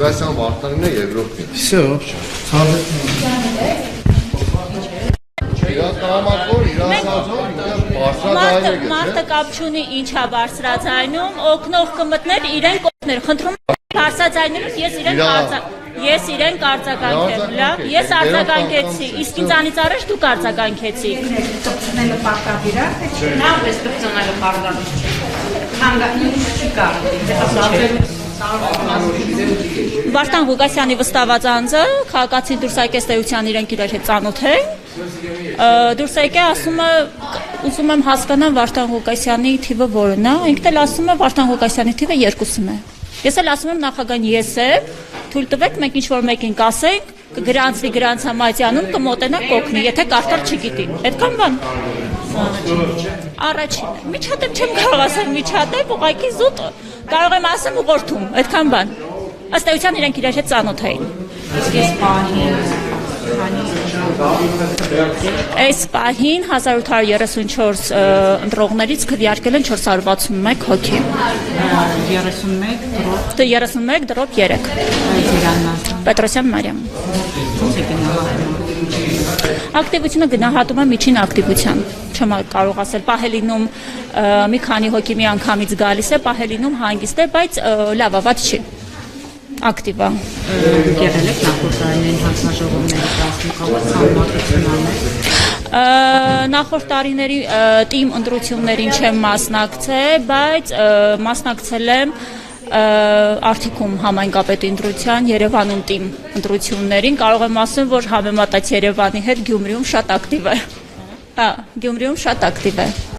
Գուգասյան Վարդանինն է երկրորդն է։ Всё, Մարդը կապ չունի ինչա բարձրաձայնում, օգնող կմտներ իրեն կողներ, խնդրում բարձրաձայնելուց ես իրեն կարձագանքեմ, լավ, ես արձագանքեցի, իսկ ինձանից առաջ դուք արձագանքեցի։ Կպցնելը պարտադիր է, թե նա պես կպցնելը պարտադիր չէ։ Հանգաինչ չի կարող։ Վարդան Ղուկասյանի վստահված անձը քաղաքացի դուրս եկեց տեության իրենք իրար հետ ծանոթ են։ Դուրս եկե ասում է ուզում եմ հասկանամ Վարդան Ղուկասյանի թիվը որն է, ինքն էլ ասում է Վարդան Ղուկասյանի թիվը 2-ն է։ Ես էլ ասում եմ նախագահին ես եմ, թույլ տվեք մենք ինչ-որ մեկին կասենք, կգրանցվի գրանցամատյանում կմոտենա կօգնի, եթե կարդալ չգիտի։ Այդքան բան։ Առաջինը։ Միջադեպ չեմ կարող ասել միջադեպ, ուղղակի զուտ կարող եմ ասեմ ուղղորդում, այդքան բան։ Ըստ էության իրենք իրար հետ ծանոթ էին։ Այս պահին 1834 ընտրողներից քվեարկել են 461 հոգի։ 31 դրոպ 3։ Պետրոսյան Մարիամ։ Ակտիվությունը գնահատում է միջին ակտիվության։ Չեմ կարող ասել պահելինում մի քանի հոգի մի անգամից գալիս է, պահելինում հանգիստ է, բայց լավավատ չի։ Ակտիվ է։ Եղել եք նախորդ տարիներին հանձնաժողովների Նախորդ տարիների թիմ ընտրություններին չեմ մասնակցել, բայց մասնակցել եմ Արթիկում համայնքապետի ընտրության, Երևանում թիմ ընտրություններին, կարող եմ ասել, որ համեմատած Երևանի հետ Գյումրիում շատ ակտիվ է։ Գյումրիում շատ ակտիվ է։